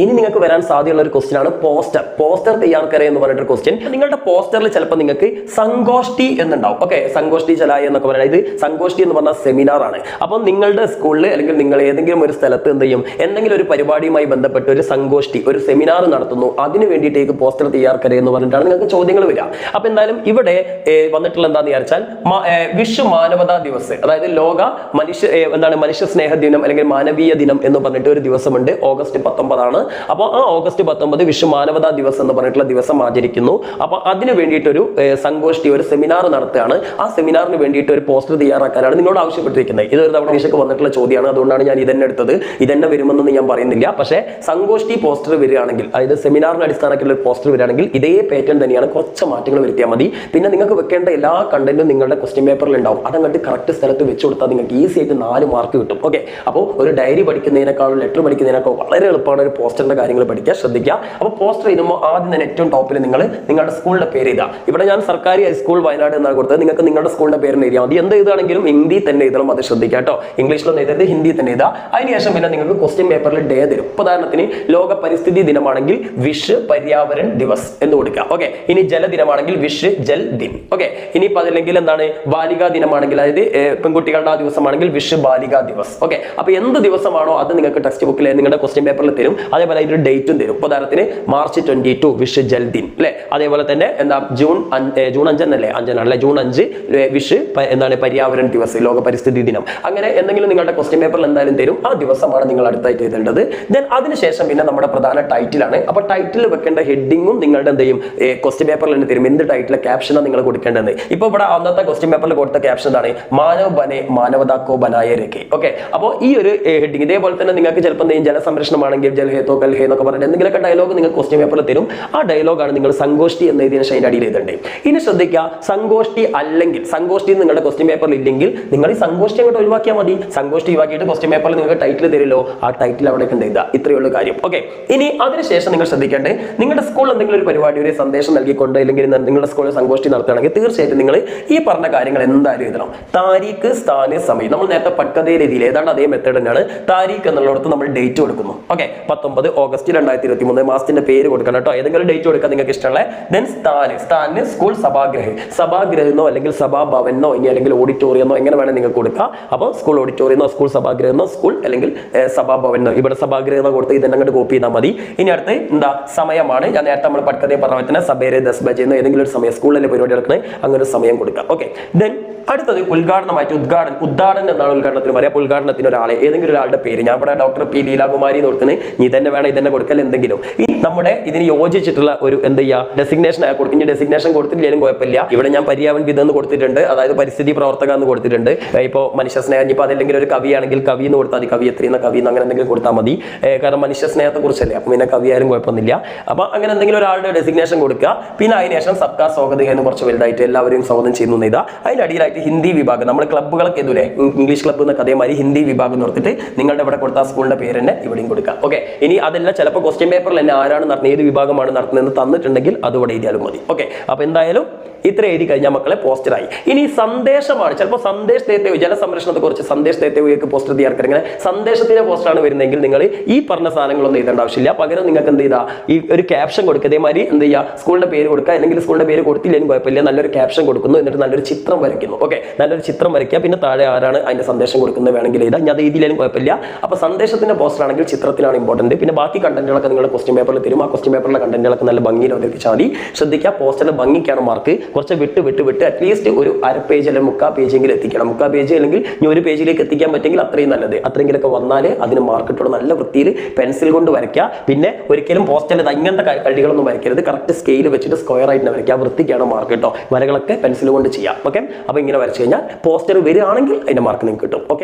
ഇനി നിങ്ങൾക്ക് വരാൻ സാധ്യതയുള്ള ഒരു ക്വസ്റ്റ്യൻ ആണ് പോസ്റ്റർ തയ്യാറാക്കുക എന്ന് പറഞ്ഞിട്ടൊരു ക്വസ്റ്റ്യൻ. നിങ്ങളുടെ പോസ്റ്ററിൽ ചിലപ്പോൾ നിങ്ങൾക്ക് സങ്കോഷ്ടി എന്നുണ്ടാവും. ഓക്കെ, സങ്കോഷ്ടി ചലായി എന്നൊക്കെ പറയുന്നത്, ഇത് സങ്കോഷ്ടി എന്ന് പറഞ്ഞാൽ സെമിനാർ ആണ്. അപ്പോൾ നിങ്ങളുടെ സ്കൂളിൽ അല്ലെങ്കിൽ നിങ്ങൾ ഏതെങ്കിലും ഒരു സ്ഥലത്ത് എന്ത് ചെയ്യും, എന്തെങ്കിലും ഒരു പരിപാടിയുമായി ബന്ധപ്പെട്ട് ഒരു സങ്കോഷ്ടി, ഒരു സെമിനാർ നടത്തുന്നു, അതിന് വേണ്ടിയിട്ടേക്ക് പോസ്റ്റർ തയ്യാറാക്കുക എന്ന് പറഞ്ഞിട്ടാണ് നിങ്ങൾക്ക് ചോദ്യങ്ങൾ വരിക. അപ്പോൾ എന്തായാലും ഇവിടെ വന്നിട്ടുള്ള എന്താണെന്ന് വിചാരിച്ചാൽ വിശ്വ മാനവതാ ദിവസ്, അതായത് ലോക മനുഷ്യ സ്നേഹ ദിനം അല്ലെങ്കിൽ മാനവീയ ദിനം എന്ന് പറഞ്ഞിട്ട് ഒരു ദിവസമുണ്ട്. ഓഗസ്റ്റ് 19 അപ്പോൾ ആ ഓഗസ്റ്റ് 19 വിശ്വ മാനവതാ ദിവസ് എന്ന് പറഞ്ഞിട്ടുള്ള ദിവസം ആചരിക്കുന്നു. അപ്പോൾ അതിന് വേണ്ടിയിട്ടൊരു സങ്കോഷ്ടി, ഒരു സെമിനാർ നടത്തുകയാണ്. ആ സെമിനാറിന് വേണ്ടിയിട്ട് ഒരു പോസ്റ്റർ തയ്യാറാക്കാനാണ് നിങ്ങളോട് ആവശ്യപ്പെട്ടിരിക്കുന്നത്. ഇതൊരു തവണ പരീക്ഷയ്ക്ക് വന്നിട്ടുള്ള ചോദ്യമാണ്, അതുകൊണ്ടാണ് ഞാൻ ഇതന്നെ എടുത്തത്. ഇതന്നെ വരുമെന്നൊന്നും ഞാൻ പറയുന്നില്ല. പക്ഷേ സങ്കോഷ്ടി പോസ്റ്റർ വരികയാണെങ്കിൽ, അതായത് സെമിനാറിന് അടിസ്ഥാനമാക്കിയുള്ള പോസ്റ്റർ വരികയാണെങ്കിൽ ഇതേ പാറ്റേൺ തന്നെയാണ്, കുറച്ച് മാറ്റങ്ങൾ വരുത്തിയാൽ മതി. പിന്നെ നിങ്ങൾക്ക് വെക്കേണ്ട എല്ലാ കണ്ടന്റും നിങ്ങളുടെ ക്വസ്റ്റ്യൻ പേപ്പറിൽ ഉണ്ടാവും. അതങ്ങോട്ട് കറക്റ്റ് സ്ഥലത്ത് വെച്ച് കൊടുത്താൽ നിങ്ങൾക്ക് ഈസി ആയിട്ട് 4 മാർക്ക് കിട്ടും. ഓക്കെ, അപ്പോൾ ഒരു ഡയറി പഠിക്കുന്നതിനേക്കാളും ലെറ്റർ പഠിക്കുന്നതിനേക്കാളും വളരെ എളുപ്പമാണ് ഒരു പോസ്റ്ററിന്റെ കാര്യങ്ങൾ പഠിക്കുക. ശ്രദ്ധിക്കുക. അപ്പോൾ പോസ്റ്റർ എഴുതുമ്പോൾ ആദ്യം തന്നെ ഏറ്റവും ടോപ്പിൽ നിങ്ങൾ നിങ്ങളുടെ സ്കൂളിന്റെ പേര് എഴുതുക. ഇവിടെ ഞാൻ സർക്കാർ ഹൈസ്കൂൾ വയനാട് എന്നാണ് കൊടുത്തത്. നിങ്ങൾക്ക് നിങ്ങളുടെ സ്കൂളിന്റെ പേര് എഴുതിയാൽ മതി. എന്ത് എഴുതുകയാണെങ്കിലും ഹിന്ദി തന്നെ എഴുതണം, അത് ശ്രദ്ധിക്കുക കേട്ടോ. ഇംഗ്ലീഷിലൊന്നും എഴുതരുത്, ഹിന്ദി തന്നെ എഴുതുക. അതിനുശേഷം പിന്നെ നിങ്ങൾക്ക് ക്വസ്റ്റ്യൻ പേപ്പറിൽ ഡേ തരും. ഉദാഹരണത്തിന് ലോക പരിസ്ഥിതി ദിനമാണെങ്കിൽ വിഷ് പര്യാവരൺ ദിവസ് എന്ന് കൊടുക്കുക. ഓക്കെ, ഇനി ജലദിനമാണെങ്കിൽ വിഷ് ജൽ ദിൻ. ഓക്കെ, ഇനിയിപ്പോൾ അതല്ലെങ്കിൽ എന്താണ് ബാലികാ ദിനമാണെങ്കിൽ, അതായത് പെൺകുട്ടികളുടെ ആ ദിവസമാണെങ്കിൽ വിഷ് ബാലികാ ദിവസ്. ഓക്കെ, അപ്പോൾ എന്ത് ദിവസമാണോ അത് നിങ്ങൾക്ക് ടെക്സ്റ്റ് ബുക്കിൽ നിങ്ങളുടെ ക്വസ്റ്റ്യൻ പേപ്പറിൽ തരും. അതേപോലെ അതിന്റെ ഡേറ്റും തരും. ഉദാഹരണത്തിന് മാർച്ച് 22 വിഷ് ജൽദിൻ അല്ലെ. അതേപോലെ തന്നെ എന്താ ജൂൺ 5 വിഷ് പര്യാവരൺ ദിവസ്, ലോക പരിസ്ഥിതി ദിനം. അങ്ങനെ എന്തെങ്കിലും നിങ്ങളുടെ ക്വസ്റ്റ്യൻ പേപ്പറിൽ എന്തായാലും തരും. ആ ദിവസമാണ് നിങ്ങൾ അടുത്തായിട്ട് എഴുതേണ്ടത്. ദെൻ അതിനുശേഷം പിന്നെ നമ്മുടെ പ്രധാന ടൈറ്റിലാണ്. അപ്പോൾ ടൈറ്റിൽ വെക്കേണ്ട ഹെഡിങ്ങും നിങ്ങളുടെ എന്ത് ചെയ്യും, ക്വസ്റ്റ്യൻ പേപ്പറിൽ തന്നെ തരും. എന്ത് ടൈറ്റിലെ ക്യാപ്ഷനാണ് നിങ്ങൾ കൊടുക്കേണ്ടത്. ഇപ്പോൾ ഇവിടെ അന്നത്തെ ക്വസ്റ്റ്യൻ പേപ്പറിൽ കൊടുത്ത ക്യാപ്ഷൻ ആണ് മാനവ് ബനെ മാനവതാക്കോ ബനായ രഖെ. ഓക്കെ, അപ്പോൾ ഈ ഒരു ഹെഡിങ് ഇതേപോലെ തന്നെ നിങ്ങൾക്ക് ചിലപ്പോൾ എന്തെങ്കിലും ജലസംരക്ഷണമാണെങ്കിൽ ജൽഹേ തോ കൽഹേ എന്നൊക്കെ പറഞ്ഞിട്ട് എന്തെങ്കിലുമൊക്കെ ഡയലോഗ് നിങ്ങൾ ക്വസ്റ്റ്യൻ പേപ്പറിൽ തരും. ആ ഡയലോഗാണ് നിങ്ങൾ സങ്കോഷ്ടി എന്ന് എഴുതിയ അതിന്റെ അടിയിൽ എഴുതേണ്ടത്. ഇനി ശ്രദ്ധിക്കുക, സങ്കോഷ്ടി അല്ലെങ്കിൽ സങ്കോഷ്ടി നിങ്ങളുടെ ക്വസ്റ്റ്യൻ പേപ്പറിൽ ഇല്ലെങ്കിൽ നിങ്ങൾ ഈ സങ്കോഷ്ടി അങ്ങോട്ട് ഒഴിവാക്കിയാൽ മതി. സങ്കോഷ്ടി ഒഴിവാക്കിയിട്ട് ക്വസ്റ്റ്യൻ പേപ്പറിൽ നിങ്ങൾക്ക് ടൈറ്റിൽ തരുമല്ലോ, ആ ടൈറ്റിൽ അവിടെ എഴുതുക. ഇത്രയുള്ള കാര്യം. ഓക്കെ, ഇനി അതിനുശേഷം നിങ്ങൾ ശ്രദ്ധിക്കേണ്ടത്, നിങ്ങളുടെ സ്കൂളിൽ എന്തെങ്കിലും ഒരു പരിപാടി, ഒരു സന്ദേശം നൽകിക്കൊണ്ട് അല്ലെങ്കിൽ നിങ്ങളുടെ സ്കൂളിൽ സങ്കോഷ്ടി നടത്തുകയാണെങ്കിൽ തീർച്ചയായിട്ടും നിങ്ങൾ ഈ പറഞ്ഞ കാര്യങ്ങൾ എന്തായാലും എഴുതണം. താരീഖ്, സ്ഥാന്, സമയം. നമ്മൾ നേരത്തെ പട്കതയിൽ രീതിയിൽ ഏതാണ്ട് അതേ മെത്തേഡ് തന്നെയാണ്. താരീഖ് എന്നുള്ളിടത്ത് നമ്മൾ ഡേറ്റ് കൊടുക്കുന്നു. ഓക്കെ, 19 ഓഗസ്റ്റ് 2023 മാസത്തിന്റെ പേര് കൊടുക്കണം കേട്ടോ. ഏതെങ്കിലും ഡേറ്റ് കൊടുക്കാൻ നിങ്ങൾക്ക് ഇഷ്ടമുള്ള. ദെൻ സ്ഥാന് സ്കൂൾ സഭാഗ്രഹെന്നോ അല്ലെങ്കിൽ സഭാഭവനോ ഇനി അല്ലെങ്കിൽ ഓഡിറ്റോറിയമോ എങ്ങനെ വേണമെങ്കിൽ നിങ്ങൾക്ക് കൊടുക്കാം. അപ്പോൾ സ്കൂൾ ഓഡിറ്റോറിയമോ സ്കൂൾ സഭാഗ്രഹെന്നോ സ്കൂൾ അല്ലെങ്കിൽ സഭാഭവനോ, ഇവിടെ സഭാഗ്രഹെന്നോ കൊടുത്ത് ഇതെല്ലാം അങ്ങോട്ട് കോപ്പി ചെയ്താൽ മതി. ഇനി അടുത്ത് എന്താ സമയമാണ്. ഞാൻ നേരത്തെ നമ്മൾ പട്കതയെ പറഞ്ഞ തന്നെ സബേരെ 10 ബജെ എന്നോ ഏതെങ്കിലും ഒരു സമയം, സ്കൂളിലെ പരിപാടി നടക്കുന്നത് അങ്ങനെ ഒരു സമയം കൊടുക്കാം. ഓക്കെ, ദെൻ അടുത്തത് ഉദ്ഘാടനമായിട്ട് ഉദ്ഘാടനം എന്നാണ് ഉദ്ഘാടനത്തിന് പറയാം. അപ്പോൾ ഉദ്ഘാടനത്തിന് ഒരാളെ, ഏതെങ്കിലും ഒരാളുടെ പേര്, ഞാൻ ഇവിടെ ഡോക്ടർ പി ലീലാകുമാരി എന്ന് കൊടുക്കുന്നത്, നീ തന്നെ വേണം ഇതന്നെ കൊടുക്കൽ എന്തെങ്കിലും. ഈ നമ്മുടെ ഇതിന് യോജിച്ചിട്ടുള്ള ഒരു എന്ത് ചെയ്യുക, ഡെസിഗ്നേഷൻ കൊടുക്കും. ഇനി ഡെസിഗ്നേഷൻ കൊടുത്തില്ലെങ്കിലും കുഴപ്പമില്ല. ഇവിടെ ഞാൻ പര്യാവൻ വിധ എന്ന് കൊടുത്തിട്ടുണ്ട്, അതായത് പരിസ്ഥിതി പ്രവർത്തക എന്ന് കൊടുത്തിട്ടുണ്ട്. ഇപ്പോൾ മനുഷ്യ സ്നേഹം, ഇപ്പോൾ അതല്ലെങ്കിൽ ഒരു കവിയാണെങ്കിൽ കവി എന്ന് കൊടുത്താൽ മതി, കവിയത്രി എന്ന കവി എന്ന് അങ്ങനെ എന്തെങ്കിലും കൊടുത്താൽ മതി. കാരണം മനുഷ്യ സ്നേഹത്തെ കുറിച്ചല്ലേ, അപ്പം പിന്നെ കവിയായാലും കുഴപ്പമൊന്നുമില്ല. അപ്പോൾ അങ്ങനെ എന്തെങ്കിലും ഒരാളുടെ ഡെസിഗ്നേഷൻ കൊടുക്കുക. പിന്നെ അതിനുശേഷം സബ്കാ സ്വാഗത് എന്ന് കുറച്ച് വലുതായിട്ട് എല്ലാവരെയും സ്വാഗതം ചെയ്യുന്നു ഇതാ. അതിനടിയിലായിട്ട് ഹിന്ദി വിഭാഗം, നമ്മൾ ക്ലബ്ബുകളൊക്കെ ഇതുവരെ ഇംഗ്ലീഷ് ക്ലബ്ബ് എന്നൊക്കെ അതേമാതിരി ഹിന്ദി വിഭാഗം നിർത്തിയിട്ട് നിങ്ങളുടെ ഇവിടെ കൊടുത്ത സ്കൂളിന്റെ പേര് തന്നെ ഇവിടെയും കൊടുക്കുക. ഓക്കെ, ഇനി അതല്ല ചിലപ്പോൾ ക്വസ്റ്റ്യൻ പേപ്പറിൽ തന്നെ ആരാണ് നടത്തുന്നത്, ഏത് വിഭാഗമാണ് നടത്തുന്നതെന്ന് തന്നിട്ടുണ്ടെങ്കിൽ അതുകൂടെ എഴുതിയാലും മതി. ഓക്കെ, അപ്പോൾ എന്തായാലും ഇത്ര എഴുതി കഴിഞ്ഞാൽ മക്കളെ പോസ്റ്ററായി. ഇനി സന്ദേശമാണ്. ചിലപ്പോൾ സന്ദേശത്തെ ജലസംരക്ഷണത്തെ കുറിച്ച് സന്ദേശത്തെ പോസ്റ്റർ തയ്യാറാക്കുക. ഇങ്ങനെ സന്ദേശത്തിന്റെ പോസ്റ്ററാണ് വരുന്നതെങ്കിൽ നിങ്ങൾ ഈ പറഞ്ഞ സാധനങ്ങളൊന്നും എഴുതേണ്ട ആവശ്യമില്ല. പകരം നിങ്ങൾക്ക് എന്ത് ചെയ്താൽ ഈ ഒരു ക്യാപ്ഷൻ കൊടുക്കുക. ഇതേമാതിരി എന്ത് ചെയ്യുക, സ്കൂളിന്റെ പേര് കൊടുക്കുക, അല്ലെങ്കിൽ സ്കൂളിന്റെ പേര് കൊടുത്തില്ലെങ്കിലും കുഴപ്പമില്ല, നല്ലൊരു ക്യാപ്ഷൻ കൊടുക്കുന്നു, എന്നിട്ട് നല്ലൊരു ചിത്രം വരയ്ക്കുന്നു. ഓക്കെ, നല്ലൊരു ചിത്രം വരയ്ക്കുക. പിന്നെ താഴെ ആരാണ് അതിന്റെ സന്ദേശം കൊടുക്കുന്നത് വേണമെങ്കിൽ എഴുതാം. ഞാൻ എഴുതിയില്ലെങ്കിലും കുഴപ്പമില്ല. അപ്പോൾ സന്ദേശത്തിന്റെ പോസ്റ്റർ ആണെങ്കിൽ ചിത്രത്തിലാണ് ഇമ്പോർട്ടന്റ്. പിന്നെ ബാക്കി കണ്ടന്റുകളൊക്കെ നിങ്ങൾ ക്വസ്റ്റ്യൻ പേപ്പറിൽ തരും. ആ ക്വസ്റ്റ്യൻ പേപ്പറിലെ കണ്ടന്റുകളൊക്കെ നല്ല ഭംഗിയിൽ അവതരിപ്പിച്ചാൽ മതി. ശ്രദ്ധിക്കുക, പോസ്റ്ററിന്റെ ഭംഗിക്കാണ് മാർക്ക്. കുറച്ച് വിട്ട് അറ്റ്ലീസ്റ്റ് ഒരു അര പേജ് അല്ലെങ്കിൽ 3/4 പേജെങ്കിലും എത്തിക്കണം. 3/4 പേജ് അല്ലെങ്കിൽ ഇനി ഒരു പേജിലേക്ക് എത്തിക്കാൻ പറ്റുമെങ്കിൽ അത്രയും നല്ലത്. അത്രയെങ്കിലൊക്കെ വന്നാലേ അതിന് മാർക്ക് കിട്ടുള്ളൂ. നല്ല വൃത്തിയിൽ പെൻസിൽ കൊണ്ട് വരയ്ക്കുക. പിന്നെ ഒരിക്കലും പോസ്റ്ററിൽ അങ്ങനത്തെ കള്ളികളൊന്നും വരയ്ക്കരുത്. കറക്റ്റ് സ്കെയിൽ വെച്ചിട്ട് സ്ക്വയർ ആയിട്ട് വരയ്ക്കുക. വൃത്തിക്കാണ് മാർക്ക് കേട്ടോ. വരകളൊക്കെ പെൻസിൽ കൊണ്ട് ചെയ്യാം. ഓക്കെ, അപ്പോൾ ഇങ്ങനെ വരച്ചു കഴിഞ്ഞാൽ പോസ്റ്റർ വരികയാണെങ്കിൽ അതിന്റെ മാർക്ക് നിങ്ങൾക്ക് കിട്ടും. ഓക്കെ.